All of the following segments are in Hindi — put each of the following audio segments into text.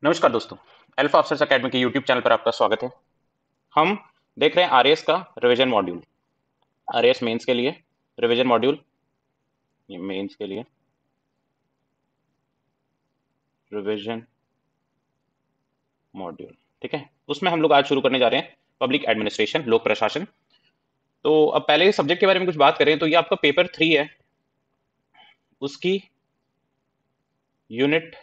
नमस्कार दोस्तों। अल्फा अफसर्स अकेडमी के यूट्यूब चैनल पर आपका स्वागत है। हम देख रहे हैं आरएएस का रिवीजन मॉड्यूल। आरएएस मेंस के लिए रिवीजन मॉड्यूल, ये मेंस के लिए रिवीजन मॉड्यूल, ठीक है। उसमें हम लोग आज शुरू करने जा रहे हैं पब्लिक एडमिनिस्ट्रेशन, लोक प्रशासन। तो अब पहले सब्जेक्ट के बारे में कुछ बात करें तो ये आपका पेपर 3 है, उसकी यूनिट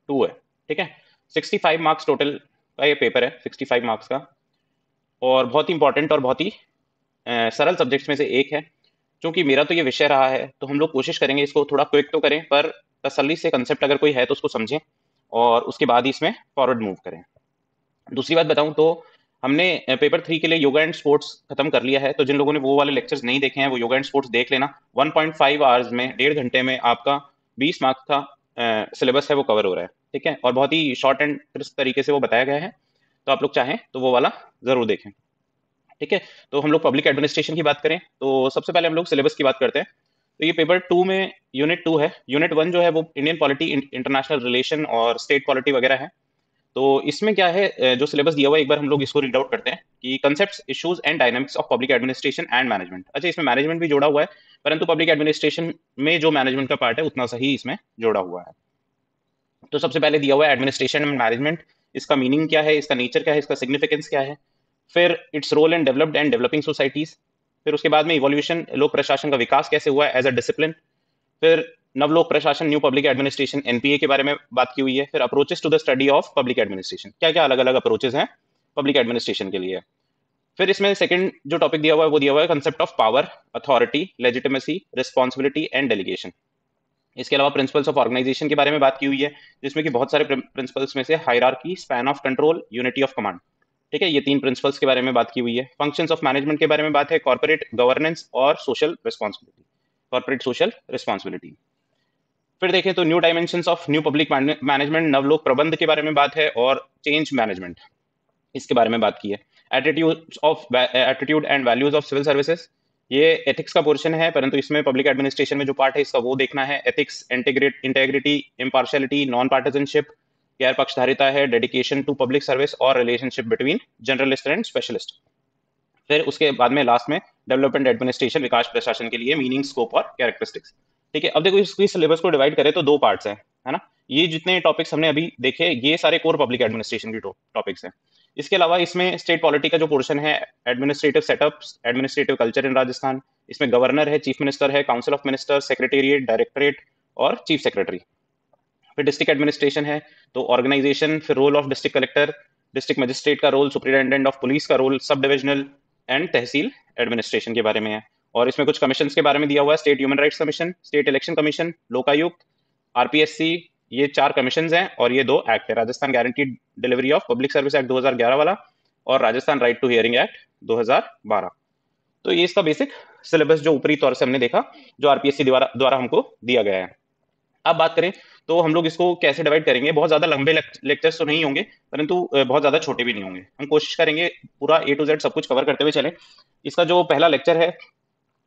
2 है, ठीक है। 65 मार्क्स टोटल का ये पेपर है, 65 मार्क्स का, और बहुत ही इंपॉर्टेंट और बहुत ही सरल सब्जेक्ट्स में से एक है। क्योंकि मेरा तो ये विषय रहा है तो हम लोग कोशिश करेंगे इसको थोड़ा क्विक तो करें, पर तसल्ली से कंसेप्ट अगर कोई है तो उसको समझें और उसके बाद ही इसमें फॉरवर्ड मूव करें। दूसरी बात बताऊं तो हमने पेपर 3 के लिए योगा एंड स्पोर्ट्स खत्म कर लिया है, तो जिन लोगों ने वो वाले लेक्चर्स नहीं देखे हैं वो योगा एंड स्पोर्ट्स देख लेना। 1.5 आवर्स में, 1.5 घंटे में आपका 20 मार्क्स का सिलेबस है वो कवर हो रहा है, ठीक है। और बहुत ही शॉर्ट एंड क्रिस्प तरीके से वो बताया गया है, तो आप लोग चाहें तो वो वाला जरूर देखें, ठीक है। तो हम लोग पब्लिक एडमिनिस्ट्रेशन की बात करें तो सबसे पहले हम लोग सिलेबस की बात करते हैं। तो ये पेपर 2 में यूनिट 2 है। यूनिट 1 जो है वो इंडियन पॉलिटी, इंटरनेशनल रिलेशन और स्टेट पॉलिटी वगैरह है। तो इसमें क्या है, जो सिलेबस दिया हुआ है एक बार हम लोग इसको रीड आउट करते हैं कि concepts, issues and dynamics of public administration and management. अच्छा, इसमें मैनेजमेंट भी जोड़ा हुआ है, परंतु पब्लिक एडमिनिस्ट्रेशन में जो मैनेजमेंट का पार्ट है उतना सही इसमें जोड़ा हुआ है। तो सबसे पहले दिया हुआ है एडमिनिस्ट्रेशन एंड मैनेजमेंट। इसका मीनिंग क्या है, इसका नेचर क्या है, इसका सिग्निफिकेंस क्या है। फिर its role in developed and developing societies. फिर उसके बाद में इवोल्यूशन, लोक प्रशासन का विकास कैसे हुआ है एज अ डिसिप्लिन। फिर नवलोक प्रशासन, न्यू पब्लिक एडमिनिस्ट्रेशन, एनपीए के बारे में बात की हुई है। फिर approaches to the study of public administration, क्या क्या अलग अलग अप्रोचेस हैं पब्लिक एडमिनिस्ट्रेशन के लिए। फिर इसमें सेकंड जो टॉपिक दिया हुआ है वो दिया हुआ है concept of power, authority, legitimacy, responsibility and delegation. इसके अलावा प्रिंसिपल्स ऑफ ऑर्गेनाइजेशन के बारे में बात की हुई है, जिसमें कि बहुत सारे प्रिंसिपल्स में से hierarchy, span of control, unity of command, ठीक है, ये 3 प्रिंसिपल्स के बारे में बात की हुई है। फंक्शंस ऑफ मैनेजमेंट के बारे में बात है, कॉर्पोरेट गवर्नेंस और social responsibility, corporate social responsibility. फिर देखें तो new dimensions of new public management, नवलोक प्रबंध के बारे में बात है, और चेंज मैनेजमेंट, इसके बारे में बात की है। Attitude and values of civil services, ये एथिक्स का पोर्शन है, परंतु इसमें पब्लिक एडमिनिस्ट्रेशन में जो पार्ट है इसका वो देखना है। एथिक्स, इंटेग्रिटी, इम्पार्शियलिटी, नॉन पार्टिजनशिप, गैर पक्षधारिता है, डेडिकेशन टू पब्लिक सर्विस और relationship between journalist and specialist. फिर उसके बाद में लास्ट में डेवलपमेंट एडमिनिस्ट्रेशन, विकास प्रशासन के लिए मीनिंग, स्कोप और कैरेक्टरिस्टिक्स, ठीक है। अब देखो इसकी सिलेबस को डिवाइड करें तो 2 पार्ट्स है ना। ये जितने टॉपिक्स हमने अभी देखे ये सारे कोर पब्लिक एडमिनिस्ट्रेशन के टॉपिक्स हैं। इसके अलावा इसमें स्टेट पॉलिटी का जो पोर्शन है, administrative setup, administrative culture in Rajasthan, इसमें गवर्नर है, चीफ मिनिस्टर है, council of minister, secretariat, directorate और चीफ सेक्रेटरी। फिर डिस्ट्रिक्ट एडमिनिस्ट्रेशन है, तो ऑर्गेनाइजेशन, फिर role of district collector, district magistrate का रोल, सुपरिटेंडेंट ऑफ पुलिस का role, sub divisional and tehsil administration के बारे में है। और इसमें कुछ कमीशन के बारे में दिया हुआ है, state human rights commission, state election commission, Lokayukta, RPSC, ये 4 कमीशन हैं। और ये 2 एक्ट है, Rajasthan guaranteed delivery of public service act 2011 वाला और Rajasthan right to hearing act 2012। तो ये इसका बेसिक सिलेबस जो ऊपरी तौर से हमने देखा, जो आरपीएससी द्वारा द्वारा हमको दिया गया है। अब बात करें तो हम लोग इसको कैसे डिवाइड करेंगे। बहुत ज्यादा लंबे लेक्चर्स तो नहीं होंगे, परंतु बहुत ज्यादा छोटे भी नहीं होंगे। हम कोशिश करेंगे पूरा ए टू जेड सब कुछ कवर करते हुए चलें। इसका जो पहला लेक्चर है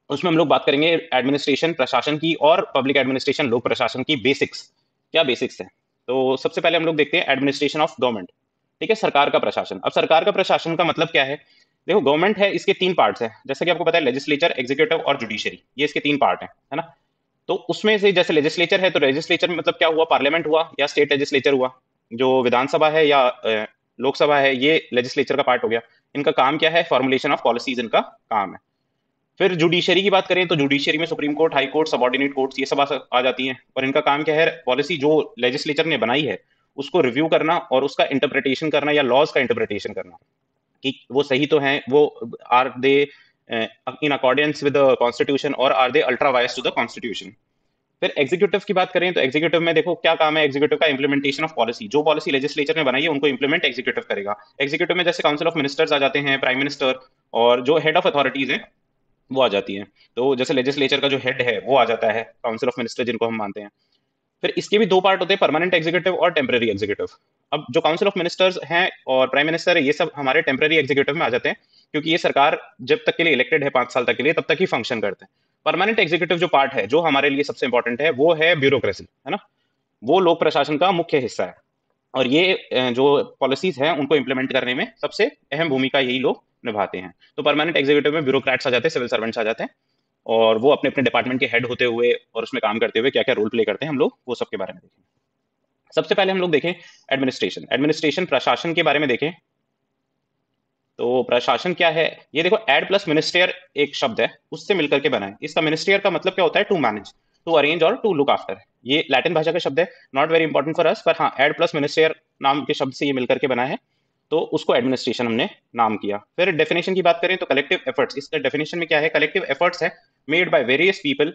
उसमें हम लोग बात करेंगे एडमिनिस्ट्रेशन, प्रशासन की और पब्लिक एडमिनिस्ट्रेशन, लोक प्रशासन की बेसिक्स। क्या बेसिक्स है, तो सबसे पहले हम लोग देखते हैं एडमिनिस्ट्रेशन ऑफ गवर्नमेंट, ठीक है, सरकार का प्रशासन। अब सरकार का प्रशासन का मतलब क्या है, देखो गवर्नमेंट है, इसके 3 पार्ट्स हैं, जैसे कि आपको पता है, लेजिस्लेचर, एग्जीक्यूटिव और जुडिशरी, ये इसके 3 पार्ट है ना। तो उसमें से जैसे लेजिस्लेचर है, तो लेजिस्लेचर में मतलब क्या हुआ, पार्लियामेंट हुआ या स्टेट लेजिस्लेचर हुआ। जो विधानसभा है या लोकसभा है, ये लेजिस्लेचर का पार्ट हो गया। इनका काम क्या है, फॉर्मुलेशन ऑफ पॉलिसीज इनका काम है। फिर जुडिशरी की बात करें तो जुडिशरी में supreme court, high court, subordinate courts, ये सब आ जाती हैं। और इनका काम क्या है, पॉलिसी जो लेजिस्लेचर ने बनाई है उसको रिव्यू करना और उसका इंटरप्रिटेशन करना या लॉज का इंटरप्रिटेशन करना कि वो सही तो हैं, वो are they in accordance with the constitution और are they ultra vires to the constitution. फिर एग्जीक्यूटिव की बात करें तो एग्जीक्यूटिव में देखो क्या काम है, एग्जीक्यूटिव का इंप्लीमेंटेशन ऑफ पॉलिसी, जो पॉलिसी लेजिस्लेचर ने बनाई है उनको इंप्लीमेंट एग्जीक्यूटिव करेगा। एग्जीक्यूटिव में जैसे काउंसिल ऑफ मिनिस्टर्स आ जाते हैं, प्राइम मिनिस्टर, और जो हेड ऑफ अथॉरिटीज हैं वो आ जाती हैं। तो जैसे लेजिस्लेचर का जो हेड है वो आ जाता है, काउंसिल ऑफ मिनिस्टर जिनको हम मानते हैं। फिर इसके भी 2 पार्ट होते हैं, परमानेंट एग्जीक्यूटिव और टेम्पररी एग्जीक्यूटिव। अब जो काउंसिल ऑफ मिनिस्टर्स हैं और प्राइम मिनिस्टर है, ये सब हमारे टेम्पररी एग्जीक्यूटिव में आ जाते हैं, क्योंकि ये सरकार जब तक के लिए इलेक्टेड है 5 साल तक के लिए, तब तक ही फंक्शन करते हैं। परमानेंट एग्जीक्यूटिव जो पार्ट है, जो हमारे लिए सबसे इंपॉर्टेंट है, वो है ब्यूरोक्रेसी, है ना। वो लोक प्रशासन का मुख्य हिस्सा है। और ये जो पॉलिसीज हैं उनको इम्प्लीमेंट करने में सबसे अहम भूमिका यही लोग निभाते हैं। तो परमानेंट एग्जीक्यूटिव में ब्यूरोक्रेट्स आ जाते हैं, सिविल सर्वेंट्स आ जाते हैं, और वो अपने अपने डिपार्टमेंट के हेड होते हुए और उसमें काम करते हुए क्या क्या रोल प्ले करते हैं हम लोग वो सब के बारे में देखें। सबसे पहले हम लोग देखें एडमिनिस्ट्रेशन। एडमिनिस्ट्रेशन प्रशासन के बारे में देखें तो प्रशासन क्या है, ये देखो एड प्लस मिनिस्टर एक शब्द है उससे मिलकर के बना है। इसका मिनिस्टर का मतलब क्या होता है, टू मैनेज, टू अरेंज और टू लुक आफ्टर। ये लैटिन भाषा का शब्द है, not very important for us, पर हाँ एड प्लस मिनिस्टर नाम के शब्द से ये मिलकर के बना है, तो उसको एडमिनिस्ट्रेशन हमने नाम किया। फिर डेफिनेशन की बात करें तो कलेक्टिव एफर्ट्स, इसका डेफिनेशन में क्या है, कलेक्टिव एफर्ट्स है made by various people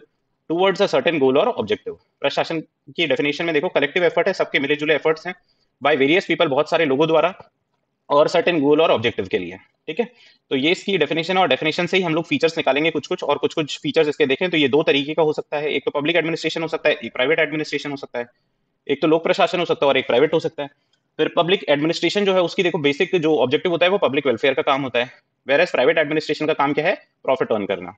towards a certain goal और ऑब्जेक्टिव। प्रशासन की डेफिनेशन में देखो कलेक्टिव एफर्ट है, सबके मिले जुले एफर्ट्स हैं, बाय वेरियस पीपल बहुत सारे लोगों द्वारा, और सर्टेन गोल और ऑब्जेक्टिव के लिए। ठीक है, तो ये इसकी डेफिनेशन है, और डेफिनेशन से ही हम लोग फीचर्स निकालेंगे कुछ कुछ, और कुछ कुछ फीचर्स इसके देखें तो ये दो तरीके का हो सकता है, एक तो पब्लिक एडमिनिस्ट्रेशन हो सकता है, एक प्राइवेट एडमिनिस्ट्रेशन हो सकता है, एक तो लोक प्रशासन हो सकता है और एक प्राइवेट हो सकता है। फिर पब्लिक एडमिनिस्ट्रेशन जो है उसकी देखो बेसिक जो ऑब्जेक्टिव होता है वो पब्लिक वेलफेयर का काम होता है, वेर प्राइवेट एडमिनिस्ट्रेशन का काम क्या है, प्रॉफिट अर्न करना।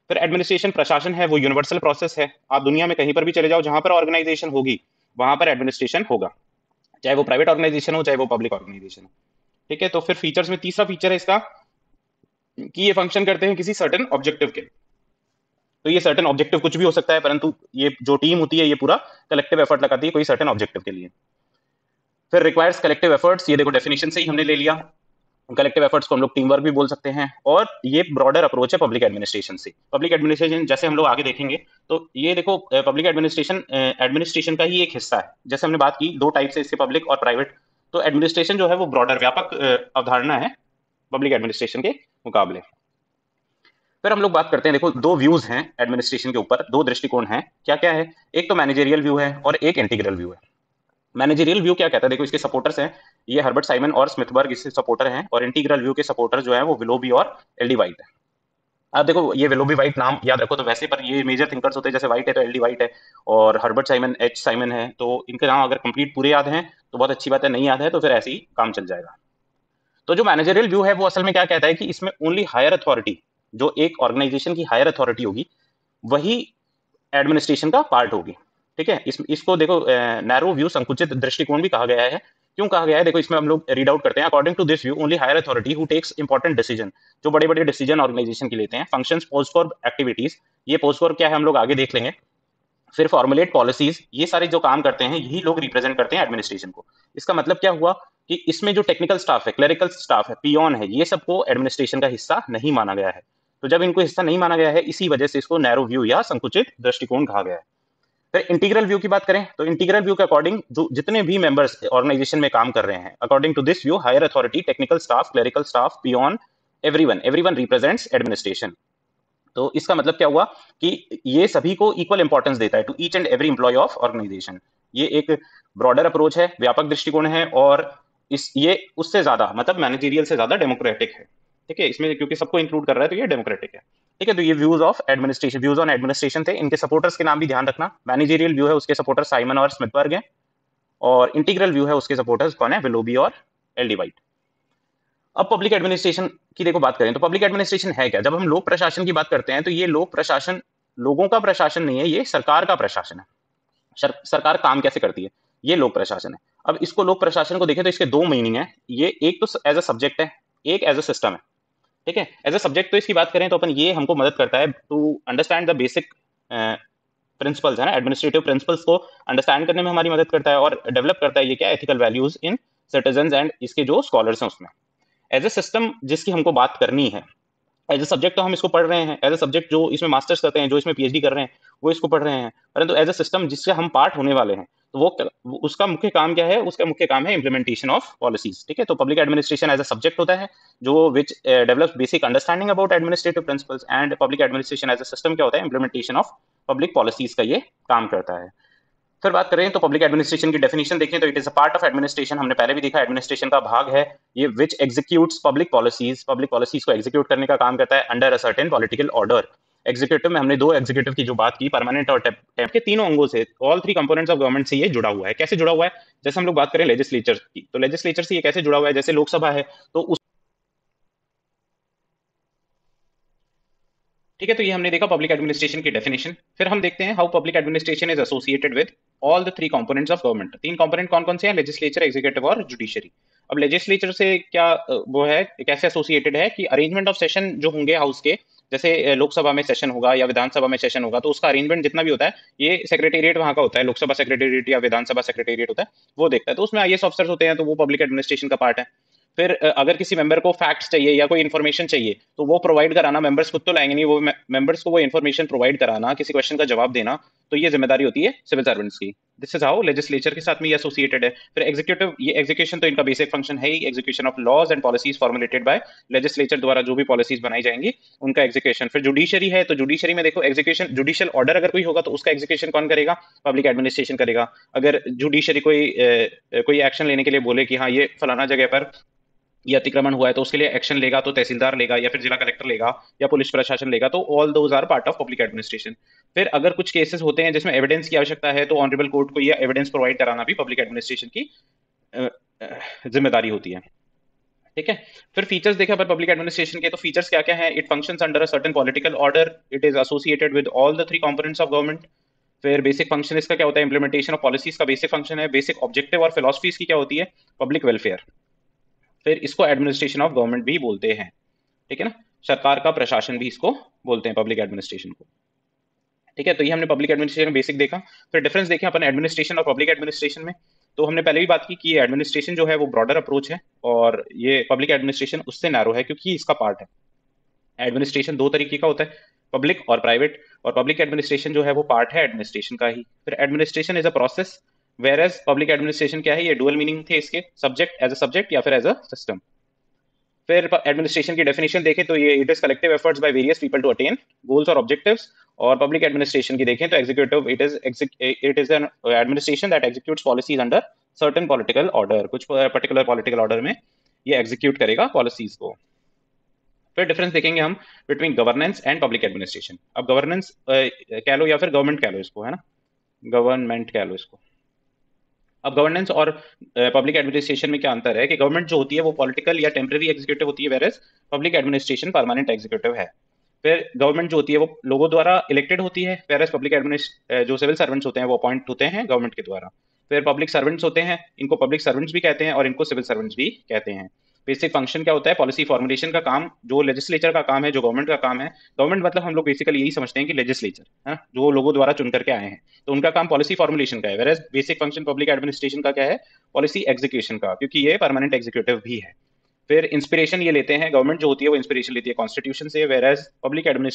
फिर एडमिनिस्ट्रेशन प्रशासन है वो यूनिवर्सल प्रोसेस है, आप दुनिया में कहीं पर भी चले जाओ जहां पर ऑर्गेनाइजेशन होगी वहां पर एडमिनिस्ट्रेशन होगा, चाहे वो प्राइवेट ऑर्गेनाइजेशन हो चाहे वो पब्लिक ऑर्गेनाइजेशन हो। ठीक है, तो फिर फीचर्स में तीसरा फीचर है इसका कि ये फंक्शन करते हैं किसी सर्टेन ऑब्जेक्टिव के। तो ये सर्टेन ऑब्जेक्टिव कुछ भी हो सकता है, परंतु ये जो टीम होती है ये पूरा कलेक्टिव एफर्ट लगाती है कोई सर्टेन ऑब्जेक्टिव के लिए। फिर रिक्वायर्स कलेक्टिव एफर्ट्स, ये देखो डेफिनेशन से ही हमने ले लिया, कलेक्टिव एफर्ट्स को हम लोग टीम वर्क भी बोल सकते हैं, और ये ब्रॉडर अप्रोच है पब्लिक एडमिनिस्ट्रेशन से। पब्लिक एडमिनिस्ट्रेशन जैसे हम लोग आगे देखेंगे तो ये देखो पब्लिक एडमिनिस्ट्रेशन एडमिनिस्ट्रेशन का ही एक हिस्सा है। जैसे हमने बात की दो टाइप से इसके, पब्लिक और प्राइवेट, तो एडमिनिस्ट्रेशन जो है वो ब्रॉडर व्यापक अवधारणा है पब्लिक एडमिनिस्ट्रेशन के मुकाबले। फिर हम लोग बात करते हैं, देखो दो व्यूज हैं एडमिनिस्ट्रेशन के ऊपर, दो दृष्टिकोण हैं, क्या क्या है, एक तो मैनेजेरियल व्यू है और एक इंटीग्रल व्यू है। मैनेजेरियल व्यू क्या कहता है, देखो इसके सपोर्टर्स हैं, ये हर्बर्ट साइमन और स्मिथबर्ग इसके सपोर्टर हैं, और इंटीग्रल व्यू के सपोर्टर जो है वो विलोबी और एलडी वाइट है। आप देखो ये विलोबी वाइट नाम याद रखो तो वैसे, पर ये मेजर थिंकर्स होते हैं, जैसे वाइट है तो एलडी वाइट है, और हर्बर्ट साइमन एच साइमन है, तो इनके नाम अगर कंप्लीट पूरे याद हैं तो बहुत अच्छी बात है, नहीं याद है तो फिर ऐसे ही काम चल जाएगा। तो जो मैनेजरियल व्यू है वो असल में क्या कहता है कि इसमें ओनली हायर अथॉरिटी, जो एक ऑर्गेनाइजेशन की हायर अथॉरिटी होगी वही एडमिनिस्ट्रेशन का पार्ट होगी। ठीक है, इसको देखो नैरो व्यू, संकुचित दृष्टिकोण भी कहा गया है। क्यों कहा गया है, देखो इसमें हम लोग रीड आउट करते हैं, according to this view only higher authority who takes important decision, जो बड़े बड़े डिसीजन ऑर्गेनाइजेशन के लेते हैं, फंक्शंस पोस्ट फॉर एक्टिविटीज, ये पोस्ट फॉर क्या है हम लोग आगे देख लेंगे। फिर फॉर्मुलेट पॉलिसीज, ये सारे जो काम करते हैं यही लोग रिप्रेजेंट करते हैं एडमिनिस्ट्रेशन को। इसका मतलब क्या हुआ कि इसमें जो टेक्निकल स्टाफ है, क्लरिकल स्टाफ है, पियोन है, ये सबको एडमिनिस्ट्रेशन का हिस्सा नहीं माना गया है। तो जब इनको हिस्सा नहीं माना गया है इसी वजह से इसको नैरो व्यू या संकुचित दृष्टिकोण कहा गया है। फिर इंटीग्रल व्यू की बात करें तो इंटीग्रल व्यू के अकॉर्डिंग जो जितने भी मेंबर्स ऑर्गेनाइजेशन में काम कर रहे हैं, according to this view higher authority, technical staff, clerical staff, peon, everyone everyone represents administration. तो इसका मतलब क्या हुआ कि ये सभी को इक्वल इंपॉर्टेंस देता है, to each and every employ of organisation. ये एक ब्रॉडर अप्रोच है, व्यापक दृष्टिकोण है, और इस ये उससे ज्यादा मतलब मैनेजरियल से ज्यादा डेमोक्रेटिक है। ठीक है, इसमें क्योंकि सबको इंक्लूड कर रहा है तो ये डेमोक्रेटिक है। ठीक है, तो ये views of administration, views on administration थे, इनके सपोर्टर्स के नाम भी ध्यान रखना। मैनेजरियल व्यू है उसके सपोर्टर साइमन और स्मिथबर्ग हैं, और इंटीग्रल व्यू है उसके सपोर्टर्स कौन है, विलोबी और एलडी वाइट। अब पब्लिक एडमिनिस्ट्रेशन की देखो बात करें तो पब्लिक एडमिनिस्ट्रेशन है क्या। जब हम लोक प्रशासन की बात करते हैं तो ये लोक प्रशासन लोगों का प्रशासन नहीं है, ये सरकार का प्रशासन है। सरकार काम कैसे करती है, ये लोक प्रशासन है। अब इसको लोक प्रशासन को देखें तो इसके दो मीनिंग है, ये एक तो एज अ सब्जेक्ट है, एक एज अ सिस्टम है। ठीक है, एज अ सब्जेक्ट तो इसकी बात करें तो अपन ये हमको मदद करता है to understand the basic principles है ना, एडमिनिस्ट्रेटिव प्रिंसिपल्स को अंडरस्टैंड करने में हमारी मदद करता है, और डेवलप करता है ये क्या, ethical values in citizen and इसके जो स्कॉलर्स हैं उसमें। एज ए सिस्टम जिसकी हमको बात करनी है, एज ए सब्जेक्ट तो हम इसको पढ़ रहे हैं, एज ए सब्जेक्ट जो इसमें मास्टर्स करते हैं, जो इसमें पीएचडी कर रहे हैं वो इसको पढ़ रहे हैं, परंतु एज ए सिस्टम जिससे हम पार्ट होने वाले हैं तो वो उसका मुख्य काम क्या है, उसका मुख्य काम है इम्प्लीमेंटेशन ऑफ पॉलिसीज। ठीक है, तो public administration as a subject होता है जो which develops basic understanding about administrative principles, and public administration as a system क्या होता है, इम्प्लीमेंटेशन ऑफ पब्लिक पॉलिसीज का ये काम करता है। फिर बात करें तो पब्लिक एडमिनिस्ट्रेशन की डेफिनेशन देखें तो it is a part of administration, हमने पहले भी देखा एडमिनिस्ट्रेशन का भाग है ये, विच एग्जीक्यूट्स पब्लिक पॉलिसीज को एग्जीक्यूट करने का काम करता है under a certain political order. Executive में हमने दो एग्जीक्यूटिव की जो बात की, परमानेंट और टेम्प के तीनों अंगों से, all three components of government से ये जुड़ा हुआ है। कैसे जुड़ा हुआ है, जैसे हम लोग बात करें लेजिस्लेचर की तो लेजिस्लेचर से ये कैसे जुड़ा हुआ है, जैसे लोकसभा है तो उस। ठीक है, तो ये हमने देखा पब्लिक एडमिनिस्ट्रेशन की डेफिनेशन। फिर हम देखते हैं how public administration is associated with all the three components of government. तीन कंपोनेंट कौन कौन से हैं? लेजिस्लेचर, एग्जीक्यूटिव और जुडिशरी। अब लेजिस्लेचर से क्या वो है, कैसे एसोसिएटेड है कि अरेंजमेंट ऑफ सेशन जो होंगे हाउस के, जैसे लोकसभा में सेशन होगा या विधानसभा में सेशन होगा, तो उसका अरेंजमेंट जितना भी होता है, ये सेक्रेटेरिएट वहां का होता है, लोकसभा सेक्रेटेरिएट या विधानसभा सेक्रेटेरिएट होता है, वो देखता है। तो उसमें आईएएस ऑफिसर्स होते हैं, तो वो पब्लिक एडमिनिस्ट्रेशन का पार्ट है। फिर अगर किसी मेंबर को फैक्ट्स चाहिए या कोई इन्फॉर्मेशन चाहिए, तो वो प्रोवाइड कराना, मेंबर्स खुद तो लाएंगे नहीं, वो मेंबर्स को वो इन्फॉर्मेशन प्रोवाइड कराना, किसी क्वेश्चन का जवाब देना, तो ये जिम्मेदारी होती है सिविल सर्वेंट्स की। दिस इज हाउ लेजिस्लेचर के साथ में ये एसोसिएटेड है। फिर एग्जीक्यूटिव, ये एग्जीक्यूशन तो इनका बेसिक फंक्शन है ही, execution of laws and policies formulated by legislature द्वारा जो भी पॉलिसीज बनाई जाएंगी उनका एग्जीक्यूशन। फिर जुडिशरी है, तो जुडिशरी में देखो एग्जीक्यूशन, जुडिशियल ऑर्डर अगर कोई होगा तो उसका एग्जीक्यूशन कौन करेगा? पब्लिक एडमिनिस्ट्रेशन करेगा। अगर जुडिशरी कोई एक्शन लेने के लिए बोले कि हाँ ये फलाना जगह पर ये अतिक्रमण हुआ है, तो उसके लिए एक्शन लेगा तो तहसीलदार लेगा या फिर जिला कलेक्टर लेगा या पुलिस प्रशासन लेगा, तो all those are part of public administration. फिर अगर कुछ केसेस होते हैं जिसमें एविडेंस की आवश्यकता है, तो ऑनरेबल कोर्ट को ये एविडेंस प्रोवाइड कराना भी पब्लिक एडमिनिस्ट्रेशन की जिम्मेदारी होती है। ठीक है। फिर फीचर्स देखा पर पब्लिक एडमिनिस्ट्रेशन के, तो फीचर्स क्या क्या है? It functions under a certain political order, it is associated with all the three components of government. फिर बेसिक फंक्शन इसका क्या होता है? इंप्लीमेंटेशन ऑफ पॉलिसीज का बेसिक फंक्शन है। बेसिक ऑब्जेक्टिव और फिलोसफीज की क्या होती है? Public welfare. फिर इसको एडमिनिस्ट्रेशन ऑफ गवर्नमेंट भी बोलते हैं। ठीक है ना, सरकार का प्रशासन भी इसको बोलते हैं, पब्लिक एडमिनिस्ट्रेशन को। ठीक है, तो ये हमने पब्लिक एडमिनिस्ट्रेशन बेसिक देखा। फिर डिफरेंस देखे अपन एडमिनिस्ट्रेशन और पब्लिक एडमिनिस्ट्रेशन में। तो हमने पहले भी बात की कि एडमिनिस्ट्रेशन जो है वो ब्रॉडर अप्रोच है, और ये पब्लिक एडमिनिस्ट्रेशन उससे नैरो है क्योंकि इसका पार्ट है। एडमिनिस्ट्रेशन दो तरीके का होता है, पब्लिक और प्राइवेट, और पब्लिक एडमिनिस्ट्रेशन जो है वो पार्ट है एडमिनिस्ट्रेशन का ही। फिर administration is a process, whereas public administration क्या है? ये डुअल मीनिंग थे इसके, सब्जेक्ट एज अ सब्जेक्ट या फिर एज अ सिस्टम। फिर एडमिनिस्ट्रेशन की डेफिनेशन देखें तो ये it is collective efforts by various people to attain goals और ऑब्जेक्टिव्स। और पब्लिक एडमिनिस्ट्रेशन की देखें तो executive, it is an administration that executes policies under certain political order, कुछ पर्टिकुलर पॉलिटिकल ऑर्डर में ये एग्जीक्यूट करेगा पॉलिसीज को। फिर डिफरेंस देखेंगे हम between governance and public administration. अब गवर्नेंस कह लो या फिर गवर्नमेंट कह लो इसको, है ना, गवर्नमेंट कह लो इसको। अब गवर्नेंस और पब्लिक एडमिनिस्ट्रेशन में क्या अंतर है कि गवर्नमेंट जो होती है वो पॉलिटिकल या टेम्पररी एग्जीक्यूटिव होती है, whereas public administration permanent executive है। फिर गवर्नमेंट जो होती है वो लोगों द्वारा इलेक्टेड होती है, वेरएज पब्लिक जो सिविल सर्वेंट्स होते हैं वो अपॉइंट होते हैं गवर्नमेंट के द्वारा। फिर पब्लिक सर्वेंट्स होते हैं, इनको पब्लिक सर्वेंट्स भी कहते हैं और इनको सिविल सर्वेंट्स भी कहते हैं। बेसिक फंक्शन क्या होता है? पॉलिसी फॉर्मुलेशन का काम जो लेजिस्लेचर का काम है, जो गवर्नमेंट का काम है। गवर्नमेंट मतलब हम लोग बेसिकली यही समझते हैं कि लेजिस्लेचर है ना, जो लोगों द्वारा चुन करके आए हैं, तो उनका काम पॉलिसी फॉर्मुलेशन का है। Whereas basic function public administration का क्या है? पॉलिसी एग्जीक्यूशन का, क्योंकि ये परमानेंट एग्जीक्यूटिव भी है। फिर इंस्पिरेशन ये लेते हैं, गवर्नमेंट जो होती है वो इंस्पिरेशन लेती है कॉन्स्टिट्यूशन से, वेरएज पब्लिक एडमिनिस्ट्रेशन